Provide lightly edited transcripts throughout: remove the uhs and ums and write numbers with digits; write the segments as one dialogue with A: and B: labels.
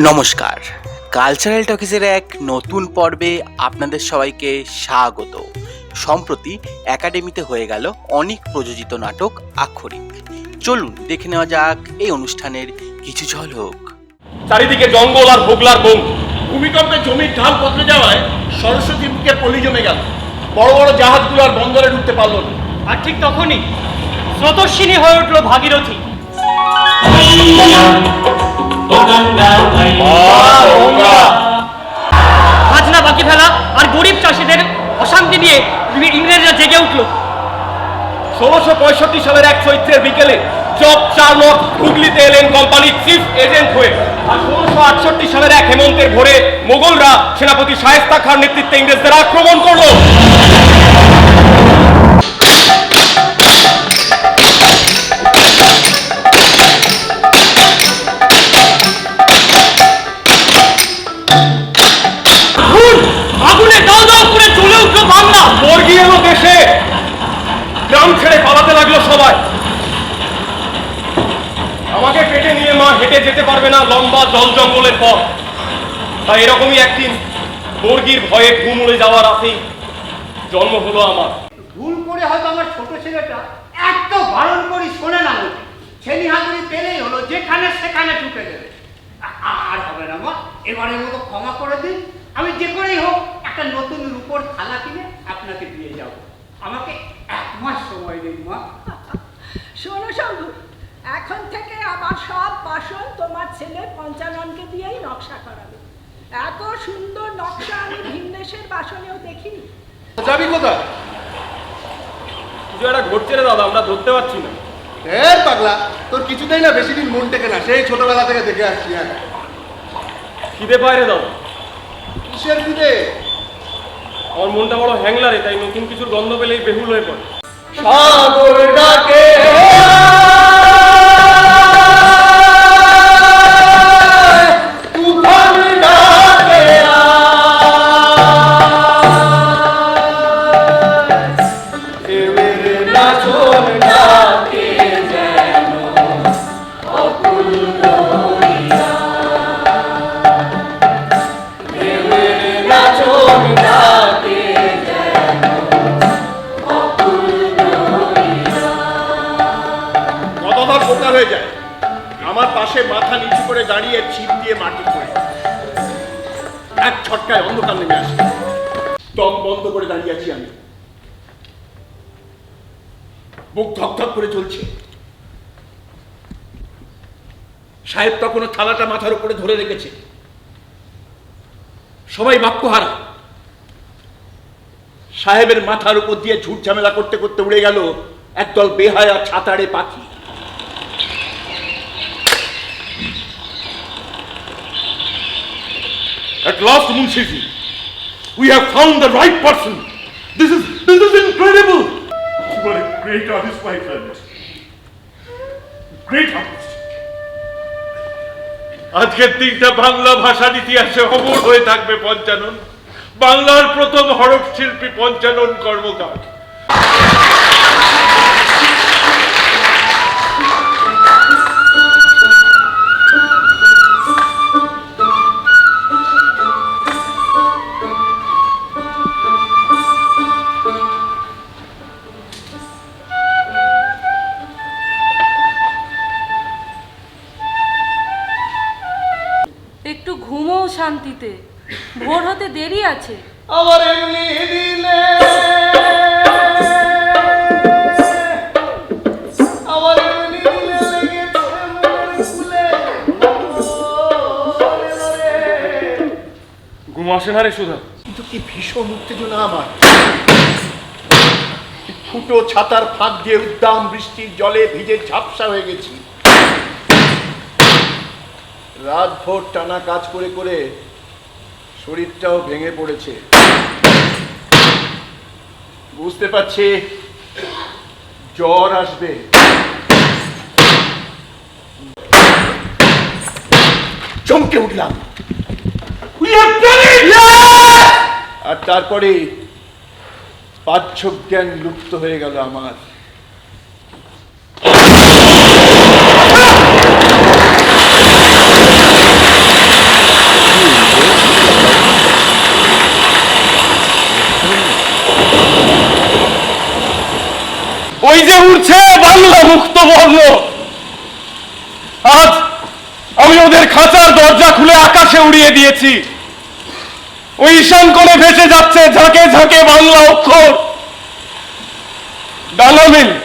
A: নমস্কার, কালচারাল টকিজের এক নতুন পর্বে আপনাদের সবাইকে স্বাগত। সম্প্রতি একাডেমিতে হয়ে গেল অনেক প্রযোজিত নাটক আক্ষরিক। চলুন দেখে নেওয়া যাক এই অনুষ্ঠানের কিছু ঝলক।
B: চারিদিকে জঙ্গল আর ভোগলার বন। ভূমিকম্পে জমির ঢাল বদলে যাওয়ায় সরস্বতী বুকে পলি জমে গেল। বড় বড় জাহাজগুলো আর বন্দরে ঢুকতে পারল না।
C: আর ঠিক তখনই স্রোতস্বিনী হয়ে উঠল ভাগীরথী। খাজনা বাকি ফেলা আর গরিব চাষিদের অশান্তি নিয়ে ইংরেজরা জেগে উঠল।
B: 1665 সালের এক চৈত্রের বিকেলে জব চার্লক হুগলিতে এলেন কোম্পানির চিফ এজেন্ট হয়ে। আর 1668 সালের এক হেমন্তের ভোরে মোগলরা সেনাপতি শায়েস্তা খাঁর নেতৃত্বে ইংরেজদের আক্রমণ করল। দেশে গ্রাম ছেড়ে পালাতে লাগলো সবাই। আমাকে কেটে নিয়ে মা হেঁটে যেতে পারবে না লম্বা জল জঙ্গলের পথ। তাই এরকমই একদিন বর্গির ভয়ে ঘুম উড়ে যাওয়ার রাতেই জন্ম হলো আমার।
D: ভুল করে হয়তো আমার ছোট ছেলেটা এত বারণ করি শোনে না, ছেলে হাতুড়ি পেলেই হলো যেখানে সেখানে ঢুকে দেবে। আর হবে না মা, এবারের মতো ক্ষমা করে দিন। আমি যে করেই হোক একটা নতুন রূপোর থালা কিনে আপনাকে দিয়ে যাব। আমাকে 1 মাস সময় দিন মা।
E: শোনো শম্ভু, এখন থেকে আমার সব বাসন তোমার ছেলে পঞ্চাননকে দিয়েই নকশা করাবে। এত সুন্দর নকশা আমি ভিনদেশের বাসনেও দেখিনি।
B: যাবি কোথায়? কিছু একটা ঘটছে রে দাদা, আমরা ধরতে পারছি না।
F: পাগলা, তোর কিছুতেই না বেশি দিন মন টেকে না, সেই ছোটবেলা থেকে দেখে আসছি।
B: খিদে পায় রে দাদা।
F: কিসের খিদে?
B: আমার মনটা বড় হ্যাংলারে, তাই নতুন কিছুর গন্ধ পেলেই বেহুল হয়ে পড়ে।
F: সাগর ডাকে
B: হয়ে যায়। আমার পাশে মাথা নিচু করে দাঁড়িয়ে ছিপ দিয়ে মাটি পড়ে এক ছটকায় অন্ধকার নেমে আসে। দম বন্ধ করে দাঁড়িয়ে আছি আমি, বুক ধকধক করে চলছে। সাহেব তখনও থালাটা মাথার উপরে ধরে রেখেছে। সবাই বাক্যহারা। সাহেবের মাথার উপর দিয়ে ঝুট ঝামেলা করতে করতে উড়ে গেল একদল বেহায়া ছাতাড়ে পাখি। At last, Munshiji, we have found the right person. This is incredible. You are a great artist, my friend. Great artist.
G: আজকের দিনটা বাংলা ভাষার ইতিহাসে অমর হয়ে থাকবে পঞ্চানন। বাংলার প্রথম হরফ শিল্পী পঞ্চানন কর্মকার।
H: একটু ঘুমোও শান্তিতে, ভোর হতে দেরি আছে।
F: আমার এমনি দিলে আমার এমনি দিলে লেগেছে মনের ফুলে।
B: ঘুম আসে না রে সুধা।
F: কিন্তু কি ভীষণ উত্তেজনা আমার। ফুটো ছাতার ফাঁক দিয়ে উদ্দাম বৃষ্টির জলে ভিজে ঝাপসা হয়ে গেছি। রাত ভোর টানা কাজ করে করে শরীরটাও ভেঙে পড়েছে। বুঝতে পারছি জ্বর আসবে। চমকে উঠলাম। আর তারপরে পাচ্ছক জ্ঞান লুপ্ত হয়ে গেল আমার।
B: ওই যে উঠছে বাংলা মুক্ত বর্ণ। আজ আমি ওদের খাঁচার দরজা খুলে আকাশে উড়িয়ে দিয়েছি। ওই ঈশান কোণে ভেসে যাচ্ছে ঝাঁকে ঝাঁকে বাংলা অক্ষর। ডানা মেলে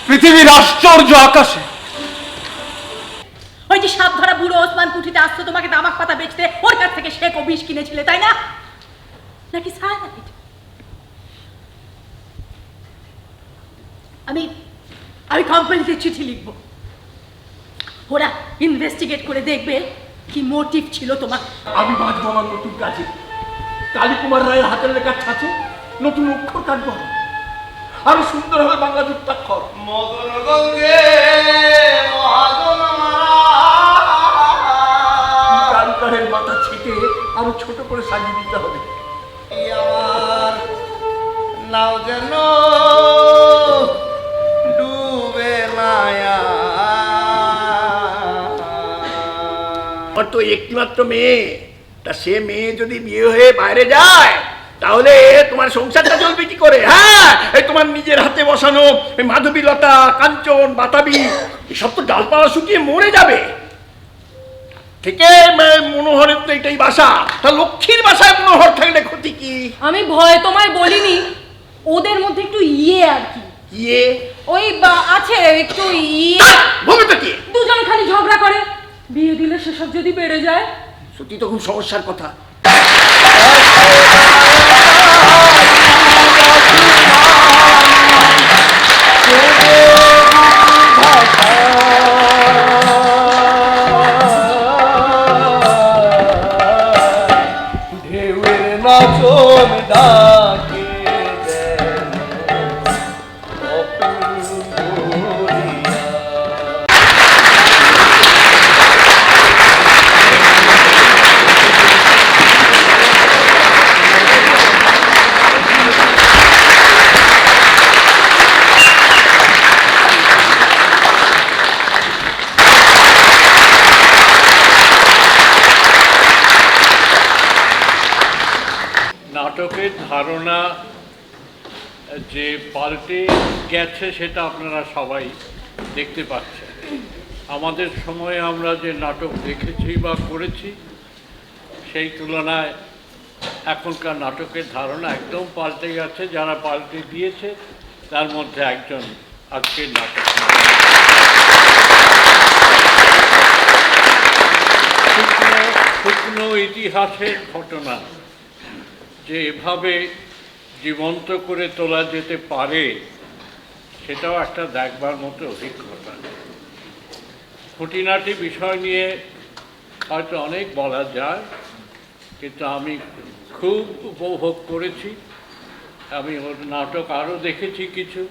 B: পৃথিবীর আশ্চর্য আকাশে।
E: ওই যে সাপ ধরা বুড়ো ওসমান কুঠিতে আসতো তোমাকে তামাক পাতা বেচতে, ওর কাছ থেকে সে বিষ কিনেছিলে তাই না? নাকি সায়ানাইড? আমি কোম্পানিতে চিঠি লিখবো, ওরা ইনভেস্টিগেট করে দেখবে কি মোটিভ ছিল তোমার।
F: আমি বাঁচবো আমার নতুন কাজে। কালীকুমার রায়ের হাতের লেখার ছাঁচে নতুন অক্ষর কাটবো, আরো সুন্দর হবে বাংলা যুক্তাক্ষর।
D: মদন গঙ্গে মহাজন
F: কারুকারের মাথা ছেটে আরো ছোট করে সাজিয়ে দিতে হবে।
D: আমার নাও যেন ডুবে মায়া।
F: আমার তো একটিমাত্র মেয়ে, তা সে মেয়ে যদি বিয়ে হয়ে বাইরে যায় তাহলে তোমার সংসারটা চলবে কি করে? হ্যাঁ, এই তোমার নিজের হাতে বসানো মাধবীলতা, কাঞ্চন, বাতাবি এসব তো ডালপালা শুকিয়ে মরে যাবে। থেকে মনোহরের তো এটাই বাসা, তা লক্ষ্মীর বাসায় মনোহর থাকলে ক্ষতি কি?
H: আমি ভয় তোমায় বলিনি, ওদের মধ্যে একটু আর কি
F: ইয়ে
H: ওই আছে একটু
F: ভূমিটা কি?
H: দুজন খালি ঝগড়া করে, বিয়ে দিলে সেসব যদি বেড়ে যায়।
F: সত্যি তো খুব সমস্যার কথা।
D: ঢেউয়ের নাচন ডাকে
G: নাটকের ধারণা যে পাল্টে গেছে সেটা আপনারা সবাই দেখতে পাচ্ছেন। আমাদের সময়ে আমরা যে নাটক দেখেছি বা করেছি সেই তুলনায় এখনকার নাটকের ধারণা একদম পাল্টে গেছে। যারা পাল্টে দিয়েছে তার মধ্যে একজন আজকের নাটক। শুকনো ইতিহাসের ঘটনা যে এভাবে জীবন্ত করে তোলা যেতে পারে সেটাও একটা দেখবার মতো অভিজ্ঞতা। খুঁটিনাটি বিষয় নিয়ে হয়তো অনেক বলা যায়, কিন্তু আমি খুব উপভোগ করেছি। আমি ওর নাটক আরও দেখেছি কিছু।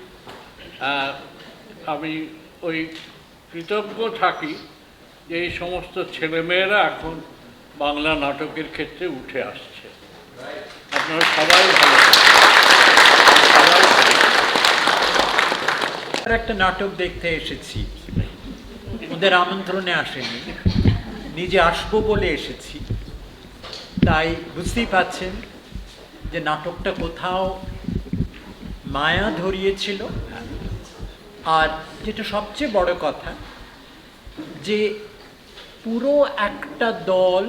G: আমি ওই কৃতজ্ঞ থাকি যে এই সমস্ত ছেলেমেয়েরা এখন বাংলা নাটকের ক্ষেত্রে উঠে আসছে। আপনারা সবাই ভালো।
I: একটা নাটক দেখতে এসেছি, ওদের আমন্ত্রণে আসেনি, নিজে আসবো বলে এসেছি। তাই বুঝতেই পাচ্ছেন যে নাটকটা কোথাও মায়া ধরিয়েছিল। আর যেটা সবচেয়ে বড় কথা, যে পুরো একটা দল,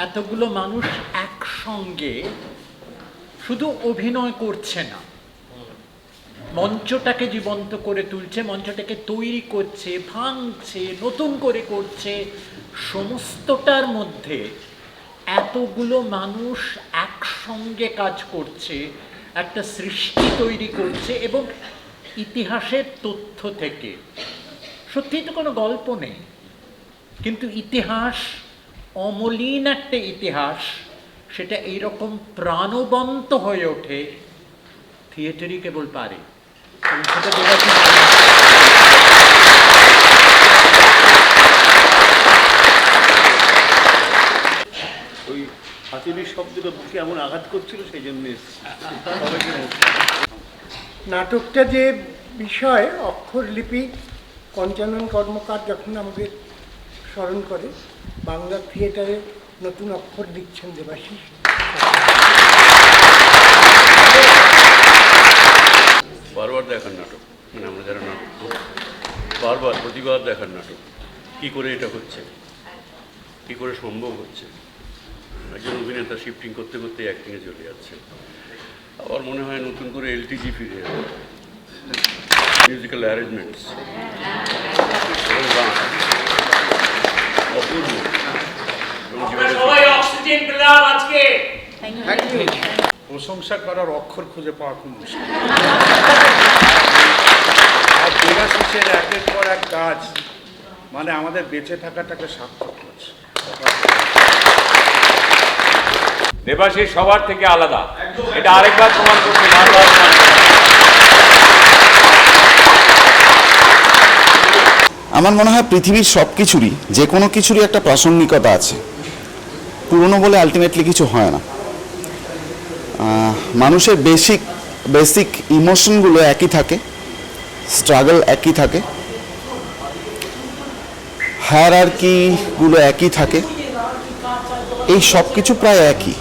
I: এতগুলো মানুষ একসঙ্গে শুধু অভিনয় করছে না, মঞ্চটাকে জীবন্ত করে তুলছে, মঞ্চটাকে তৈরি করছে, ভাঙছে, নতুন করে করছে। সমস্তটার মধ্যে এতগুলো মানুষ একসঙ্গে কাজ করছে, একটা সৃষ্টি তৈরি করছে এবং ইতিহাসের তথ্য থেকে। সত্যিই তো কোনো গল্প নেই, কিন্তু ইতিহাস, অমলিন একটা ইতিহাস, সেটা এইরকম প্রাণবন্ত হয়ে ওঠে থিয়েটারই কেবল পারে। সেটা দেখাচ্ছি।
F: ওই হাতির শব্দটা বুকে এমন আঘাত করছিল, সেই জন্য
J: নাটকটা যে বিষয়, অক্ষর লিপি, পঞ্চানন কর্মকার যখন আমাদের স্মরণ করে, বাংলা থিয়েটারে নতুন অক্ষর লিখছেন দেবাশিস।
K: দেখার নাটক, মানে আমরা যারা নাটক করি, বারবার প্রতিবার দেখার নাটক। কী করে এটা হচ্ছে, কী করে সম্ভব হচ্ছে, একজন অভিনেতা শিফটিং করতে করতে অ্যাক্টিংয়ে চলে যাচ্ছে। আবার মনে হয় নতুন করে এলটিজি ফিরে এলো, মিউজিক্যাল অ্যারেঞ্জমেন্টস, অপূর্ব।
L: প্রশংসা করার অক্ষর খুঁজে পাওয়া খুব মুশকিল। আর দেবাশিসের একের পর এক কাজ মানে আমাদের বেঁচে থাকাটাকে সার্থক করছে।
B: দেবাশিস সবার থেকে আলাদা, এটা আরেকবার প্রমাণ করছে।
M: আমার মনে হয় পৃথিবীর সব কিছুরই, যে কোনো কিছুরই একটা প্রাসঙ্গিকতা আছে। পুরনো বলে আলটিমেটলি কিছু হয় না। মানুষের বেসিক ইমোশনগুলো একই থাকে, স্ট্রাগল একই থাকে, হায়ারার্কিগুলো একই থাকে, এই সব কিছু প্রায় একই।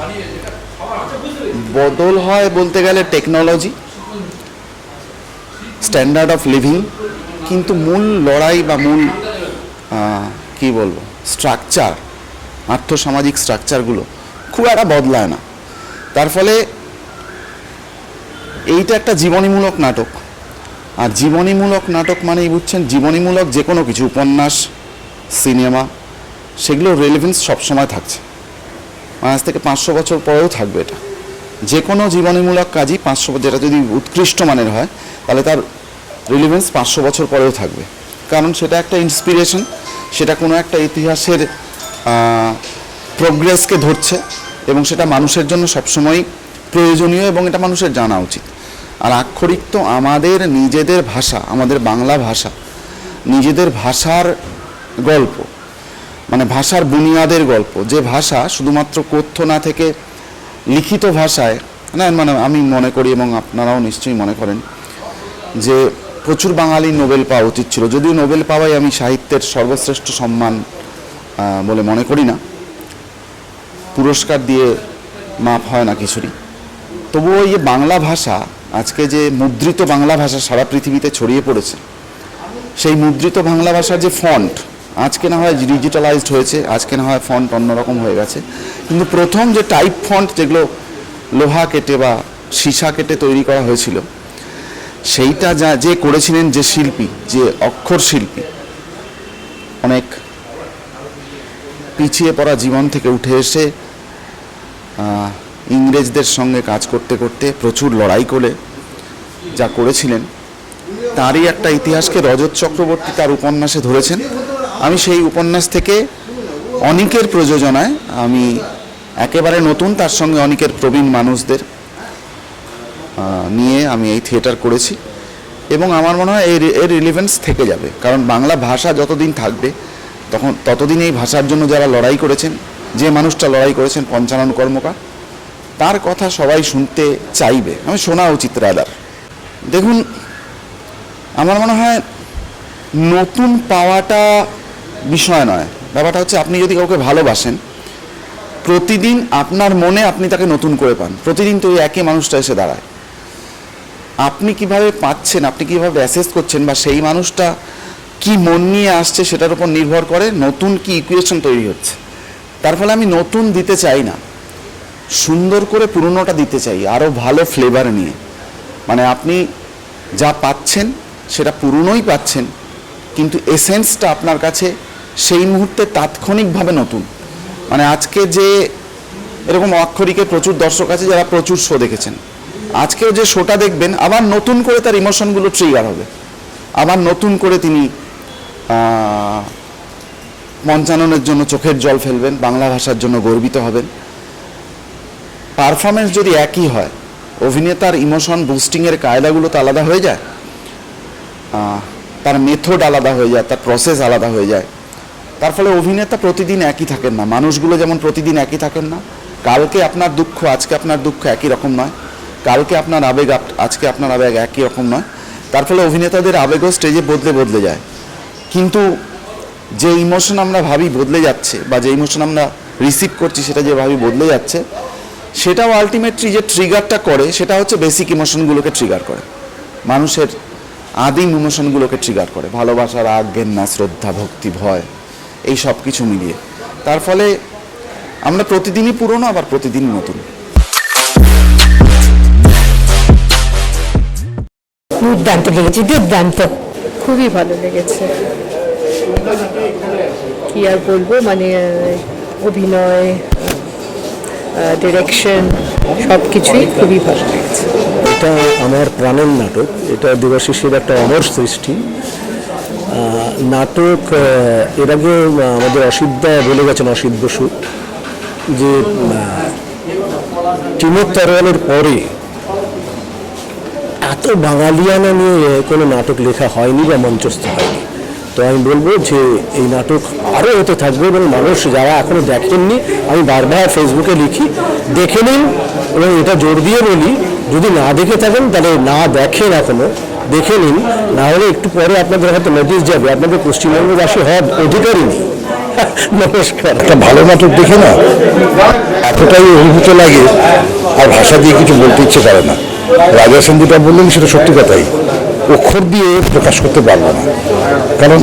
M: বদল হয় বলতে গেলে টেকনোলজি, স্ট্যান্ডার্ড অফ লিভিং, কিন্তু মূল লড়াই বা মূল কি বলবো স্ট্রাকচার, আর্থসামাজিক স্ট্রাকচারগুলো খুব একটা বদলায় না। তার ফলে এইটা একটা জীবনীমূলক নাটক। আর জীবনীমূলক নাটক মানেই বুঝছেন জীবনীমূলক যে কোনো কিছু, উপন্যাস, সিনেমা, সেগুলোর রেলেভেন্স সবসময় থাকছে। আজ থেকে 500 বছর পরেও থাকবে। এটা যে কোনো জীবনীমূলক কাজই 500, যেটা যদি উৎকৃষ্ট মানের হয় তাহলে তার রিলেভেন্স 500 বছর পরেও থাকবে, কারণ সেটা একটা ইন্সপিরেশন, সেটা কোনো একটা ইতিহাসের প্রোগ্রেসকে ধরছে এবং সেটা মানুষের জন্য সবসময় প্রয়োজনীয় এবং এটা মানুষের জানা উচিত। আর আক্ষরিক তো আমাদের নিজেদের ভাষা, আমাদের বাংলা ভাষা, নিজেদের ভাষার গল্প, মানে ভাষার বুনিয়াদের গল্প, যে ভাষা শুধুমাত্র কথ্য না থেকে লিখিত ভাষায় না, মানে আমি মনে করি এবং আপনারাও নিশ্চয়ই মনে করেন যে প্রচুর বাঙালি নোবেল পাওয়া উচিত ছিল। যদিও নোবেল পাওয়াই আমি সাহিত্যের সর্বশ্রেষ্ঠ সম্মান বলে মনে করি না, পুরস্কার দিয়ে মাপ হয় না কিছুরই। তবুও এই বাংলা ভাষা, আজকে যে মুদ্রিত বাংলা ভাষা সারা পৃথিবীতে ছড়িয়ে পড়েছে, সেই মুদ্রিত বাংলা ভাষার যে ফন্ট, আজকে না হয় ডিজিটালাইজড হয়েছে, আজকে না হয় ফন্ট অন্যরকম হয়ে গেছে, কিন্তু প্রথম যে টাইপ ফন্ট যেগুলো লোহা কেটে বা সীসা কেটে তৈরি করা হয়েছিল, সেইটা যে করেছিলেন যে শিল্পী, যে অক্ষর শিল্পী, অনেক পিছিয়ে পড়া জীবন থেকে উঠে এসে ইংরেজদের সঙ্গে কাজ করতে করতে প্রচুর লড়াই করে যা করেছিলেন, তারই একটা ইতিহাসকে রজত চক্রবর্তী তার উপন্যাসে ধরেছেন। আমি সেই উপন্যাস থেকে অনেকের প্রযোজনায় আমি একেবারে নতুন, তার সঙ্গে অনেকের প্রবীণ মানুষদের নিয়ে আমি এই থিয়েটার করেছি এবং আমার মনে হয় এর রিলেভেন্স থেকে যাবে, কারণ বাংলা ভাষা যতদিন থাকবে ততদিন এই ভাষার জন্য যারা লড়াই করেছেন, যে মানুষটা লড়াই করেছেন পঞ্চানন কর্মকার, তার কথা সবাই শুনতে চাইবে, আমি শোনা উচিত রাদার। দেখুন, আমার মনে হয় নতুন পাওয়াটা বিষয় নয়, ব্যাপারটা হচ্ছে আপনি যদি কাউকে ভালোবাসেন, প্রতিদিন আপনার মনে আপনি তাকে নতুন করে পান, প্রতিদিন তো ওই একই মানুষটা এসে দাঁড়ায়। আপনি কিভাবে পাচ্ছেন, আপনি কিভাবে অ্যাসেস করছেন, বা সেই মানুষটা কি মন নিয়ে আসছে সেটার উপর নির্ভর করে নতুন কি ইকুয়েশন তৈরি হচ্ছে। তার ফলে আমি নতুন দিতে চাই না, সুন্দর করে পুরনোটা দিতে চাই, আরও ভালো ফ্লেভার নিয়ে। মানে আপনি যা পাচ্ছেন সেটা পুরনোই পাচ্ছেন, কিন্তু এসেন্সটা আপনার কাছে সেই মুহূর্তে তাৎক্ষণিকভাবে নতুন। মানে আজকে যে এরকম অক্ষরিকের প্রচুর দর্শক আছে যারা প্রচুর শো দেখেছেন, আজকেও যে শোটা দেখবেন আবার নতুন করে তার ইমোশনগুলো ট্রিগার হবে, আবার নতুন করে তিনি পঞ্চাননের জন্য চোখের জল ফেলবেন, বাংলা ভাষার জন্য গর্বিত হবেন। পারফরমেন্স যদি একই হয়, অভিনেতার ইমোশন বুস্টিংয়ের কায়দাগুলো তো আলাদা হয়ে যায়, তার মেথড আলাদা হয়ে যায়, তার প্রসেস আলাদা হয়ে যায়। তার ফলে অভিনেতা প্রতিদিন একই থাকেন না, মানুষগুলো যেমন প্রতিদিন একই থাকেন না। কালকে আপনার দুঃখ আজকে আপনার দুঃখ একই রকম নয়, কালকে আপনার আবেগ আজকে আপনার আবেগ একই রকম নয়। তার ফলে অভিনেতাদের আবেগও স্টেজে বদলে যায়, কিন্তু যে ইমোশন আমরা ভাবি বদলে যাচ্ছে, বা যে ইমোশন আমরা রিসিভ করছি সেটা যে ভাবি বদলে যাচ্ছে, সেটাও আলটিমেটলি যে ট্রিগারটা করে সেটা হচ্ছে বেসিক ইমোশনগুলোকে ট্রিগার করে। মানুষের আদিম ইমোশনগুলোকে ট্রিগার করে, ভালোবাসা, রাগ, ঘেন্না, শ্রদ্ধা, ভক্তি, ভয়, এই সব কিছু মিলিয়ে। তার ফলে আমরা প্রতিদিনই পুরনো, আবার প্রতিদিনই নতুন।
E: দুর্দান্ত লেগেছে, দুর্দান্ত,
H: খুবই ভালো লেগেছে। কি আর বলবো, মানে অভিনয়, ডিরেকশন, সব কিছুই খুবই ভালো লেগেছে।
N: এটা আমার প্রাণের নাটক, এটা দেবাশিসের একটা অমর সৃষ্টি নাটক। এর আগে আমাদের অসিতদা বলে গেছেন, অসিত বসু, যে টিমের তরোয়ালের পরে এত বাঙালিয়ানা নিয়ে কোনো নাটক লেখা হয়নি বা মঞ্চস্থ হয়নি। তো আমি বলবো যে এই নাটক আরও হতে থাকবে এবং মানুষ যারা এখনো দেখেননি, আমি বারবার ফেসবুকে লিখি, দেখে নিন। এবং এটা জোর দিয়ে বলি, যদি না দেখে থাকেন তাহলে না দেখেন, এখনো দেখে নিন, না হলে একটু পরে আপনাদের হয়তো নোটিশ যাবে আপনাদের পশ্চিমবঙ্গবাসী হওয়ার অধিকারই নেই। নমস্কার।
O: একটা ভালো নাটক দেখে না এতটাই অভিভূত লাগে, আর ভাষা দিয়ে কিছু বলতে ইচ্ছে করে না। রাজা সেন যেটা বললেন সেটা সত্যি কথাই, অক্ষর দিয়ে প্রকাশ করতে পারবো না, কারণ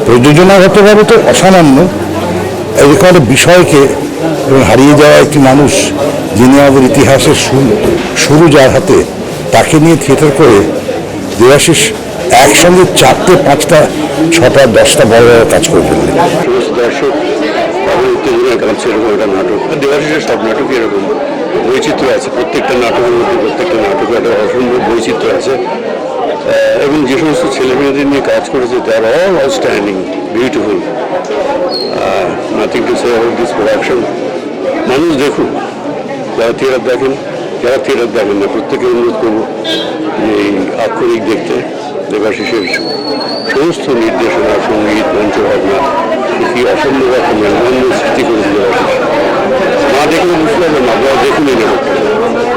O: প্রযোজনাগতভাবে তো অসামান্য। এরকম একটা বিষয়কে এবং হারিয়ে যাওয়া একটি মানুষ, যিনি আমাদের ইতিহাসের শুরু যার হাতে, তাকে নিয়ে থিয়েটার করে দেবাশিস একসঙ্গে 4টে 5টা 6টা 10টা বড় বড় কাজ করে ফেললেন।
K: সমস্ত দর্শক উত্তেজনায় কাছে এরকম একটা নাটক, দেবাশিসের সব নাটকই এরকম বৈচিত্র্য আছে। প্রত্যেকটা নাটকের মধ্যে প্রত্যেকটা নাটকে একটা অসম্ভব বৈচিত্র্য আছে। এবং যে সমস্ত ছেলেমেয়েদের নিয়ে কাজ করেছে, they are all outstanding, beautiful, nothing to say about this production. মানুষ দেখুন, যারা থিয়েটার দেখেন, যারা থিয়েটার দেখেন না, প্রত্যেকে অনুরোধ করবো যে এই আক্ষরিক দেখতে। দেবাশিসের সমস্ত নির্দেশনা, সঙ্গীত, মঞ্চভাবনা কি অসম্ভব একটা মেলবন্ধন সৃষ্টি করেছে দেবাশিস। না দেখলে বুঝতে পারবেন না, আপনারা দেখুনই নেব,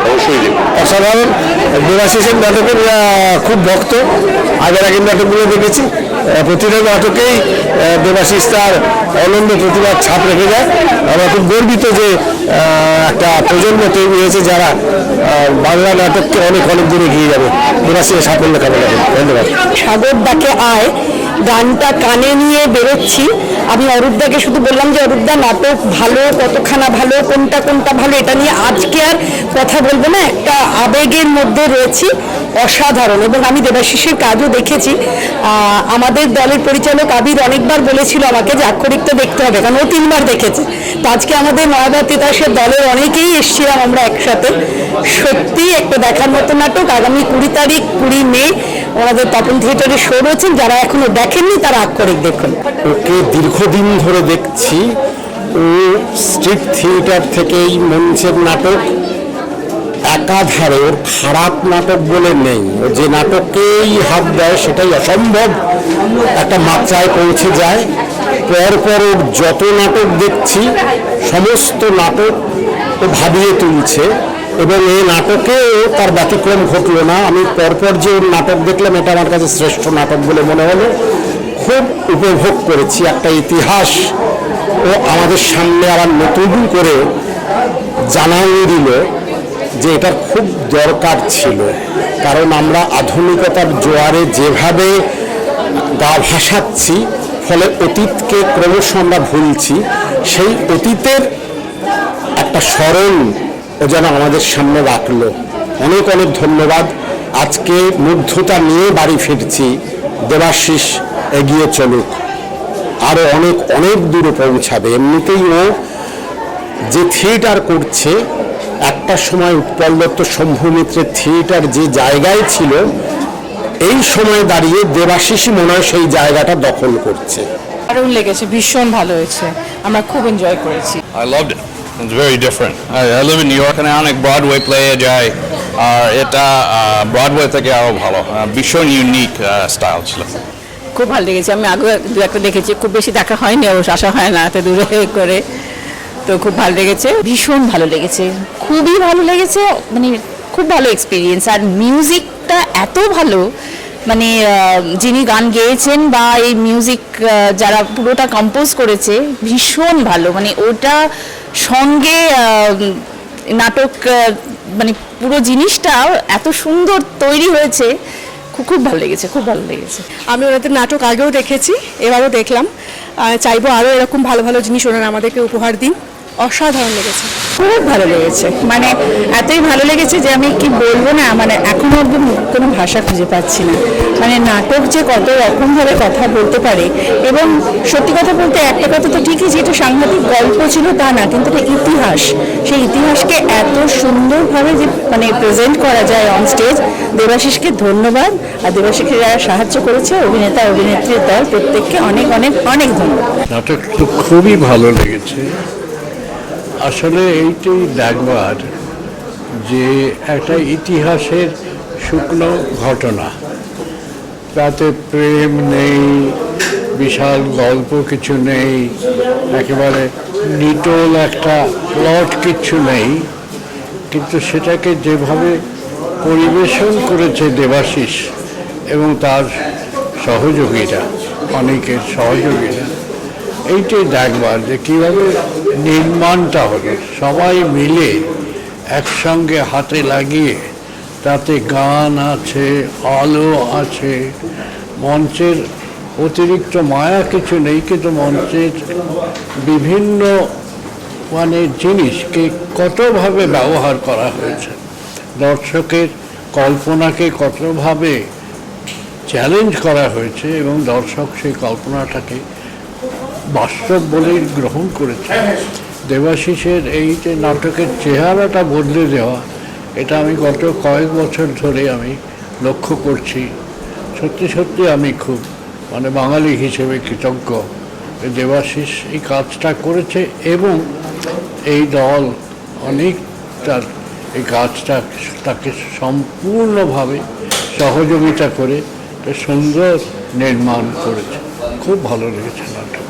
K: অবশ্যই দেখুন।
N: অসাধারণ। দেবাশিসের নাটকের খুব ভক্ত, আগের আগের নাটকগুলো দেখেছি, প্রতিটা নাটকেই দেবাশিস তার অনন্য প্রতিভার ছাপ রেখে যায়। আমরা খুব গর্বিত যে একটা প্রজন্ম তৈরি হয়েছে যারা বাংলা নাটককে অনেক অনেক দূরে এগিয়ে যাবে। দেবাশিসের সাফল্য কামনা করি। ধন্যবাদ।
E: সাগর ডাকে আয় গানটা কানে নিয়ে বেরোচ্ছি। আমি অরূপদাকে শুধু বললাম যে অরূপদা, নাটক ভালো, কতখানা ভালো, কোনটা কোনটা ভালো, এটা নিয়ে আজকে আর কথা বলবো না, একটা আবেগের মধ্যে রয়েছি, অসাধারণ। এবং আমি দেবাশিসের কাজও দেখেছি। আমাদের দলের পরিচালক আবির অনেকবার বলেছিল আমাকে যে আক্ষরিক তো দেখতে হবে, কারণ ও 3বার দেখেছে। তো আজকে আমাদের নয়াবাদ তিতাসের দলের অনেকেই এসেছিলাম আমরা একসাথে। সত্যি একটা দেখার মতো নাটক। আগামী 20 তারিখ 20 মে ওনাদের তপন থিয়েটারে শো রয়েছেন, যারা এখনো দেখেননি তারা আক্ষরিক দেখুন।
N: ওকে দীর্ঘদিন ধরে দেখছি, ও স্ট্রিট থিয়েটার থেকেই মঞ্চের নাটক একাধারে, ওর খারাপ নাটক বলে নেই। ও যে নাটককেই হাত দেয় সেটাই অসম্ভব একটা মাত্রায় পৌঁছে যায়। পরপর ওর যত নাটক দেখছি সমস্ত নাটক ও ভাবিয়ে তুলছে, এবং এই নাটকেও তার ব্যতিক্রম ঘটলো না। আমি পরপর যে ওর নাটক দেখলাম, এটা আমার কাছে শ্রেষ্ঠ নাটক বলে মনে হলো। খুব উপভোগ করেছি। একটা ইতিহাস ও আমাদের সামনে আবার নতুন করে জানাই দিল যে এটার খুব দরকার ছিল। কারণ আমরা আধুনিকতার জোয়ারে যেভাবে গা ভাসাচ্ছি, ফলে অতীতকে ক্রমশ আমরা ভুলছি। সেই অতীতের একটা স্মরণ ও যেন আমাদের সামনে রাখলো। অনেক অনেক ধন্যবাদ। আজকে মুগ্ধতা নিয়ে বাড়ি ফিরছি। দেবাশিস এগিয়ে চলুক, আরও অনেক অনেক দূরে পৌঁছাবে। এমনিতেই ও যে থিয়েটার করছে, একটা সময় উৎপল দত্ত, শম্ভু মিত্রের থিয়েটার যে জায়গায় ছিল, এই সময় দাঁড়িয়ে দেবাশিসই মনে হয় সেই জায়গাটা দখল করছে।
H: দারুণ লেগেছে, ভীষণ ভালো হয়েছে, আমরা খুব এনজয় করেছি।
P: I loved it. It's very different. I live in New York, and অনেক ব্রডওয়ে প্লে যায়, আর এটা ব্রডওয়ে থেকে আরও ভালো, ভীষণ ইউনিক স্টাইল ছিল।
H: খুব ভালো লেগেছে। আমি আগে দু একটা দেখেছি, খুব বেশি দেখা হয়নি, অবশ্য আসা হয় না এত দূরে করে। তো খুব ভালো লেগেছে, ভীষণ ভালো লেগেছে, খুবই ভালো লেগেছে, মানে খুব ভালো এক্সপিরিয়েন্স। আর মিউজিকটা এত ভালো, মানে যিনি গান গেয়েছেন বা এই মিউজিক যারা পুরোটা কম্পোজ করেছে, ভীষণ ভালো। মানে ওটা সঙ্গে নাটক, মানে পুরো জিনিসটা এত সুন্দর তৈরি হয়েছে, খুব খুব ভালো লেগেছে, খুব ভালো লেগেছে।
Q: আমি ওনাদের নাটক আগেও দেখেছি, এবারও দেখলাম। চাইবো আরও এরকম ভালো ভালো জিনিস ওনারা আমাদেরকে উপহার দিন। অসাধারণ লেগেছে,
H: খুব ভালো লেগেছে, মানে এতই ভালো লেগেছে যে আমি কি বলবো না, মানে এখনো অব্দি কোনো ভাষা খুঁজে পাচ্ছি না। মানে নাটক যে কত রকমভাবে কথা বলতে পারে, এবং সত্যি কথা বলতে একটা কথা তো ঠিকই যে এটা সাংঘাতিক গল্প ছিল তা না, কিন্তু এটা ইতিহাস, সেই ইতিহাসকে এত সুন্দরভাবে যে মানে প্রেজেন্ট করা যায় অন স্টেজ। দেবাশিসকে ধন্যবাদ, আর দেবাশিসকে যারা সাহায্য করেছে, অভিনেতা অভিনেত্রীর দল, প্রত্যেককে অনেক অনেক অনেক ধন্যবাদ।
G: নাটক তো খুবই ভালো লেগেছে। আসলে এইটাই দেখবার যে একটা ইতিহাসের শুকনো ঘটনা, তাতে প্রেম নেই, বিশাল গল্প কিছু নেই, একেবারে নিটোল একটা প্লট কিছু নেই, কিন্তু সেটাকে যেভাবে পরিবেশন করেছে দেবাশিস এবং তার সহযোগীরা, অনেকের সহযোগীরা, এইটাই দেখবার যে কীভাবে নির্মাণটা হলো, সবাই মিলে একসঙ্গে হাতে লাগিয়ে, তাতে গান আছে, আলো আছে, মঞ্চের অতিরিক্ত মায়া কিছু নেই, কিন্তু মঞ্চের বিভিন্ন মানে জিনিসকে কতভাবে ব্যবহার করা হয়েছে, দর্শকের কল্পনাকে কতভাবে চ্যালেঞ্জ করা হয়েছে, এবং দর্শক সেই কল্পনাটাকে বাস্তব বলেই গ্রহণ করেছে। দেবাশিসের এই যে নাটকের চেহারাটা বদলে দেওয়া, এটা আমি গত কয়েক বছর ধরে আমি লক্ষ্য করছি। সত্যি সত্যি আমি খুব মানে বাঙালি হিসেবে কৃতজ্ঞ দেবাশিস এই কাজটা করেছে, এবং এই দল অনেক তার এই কাজটা তাকে সম্পূর্ণভাবে সহযোগিতা করে সুন্দর নির্মাণ করেছে। খুব ভালো লেগেছে নাটক।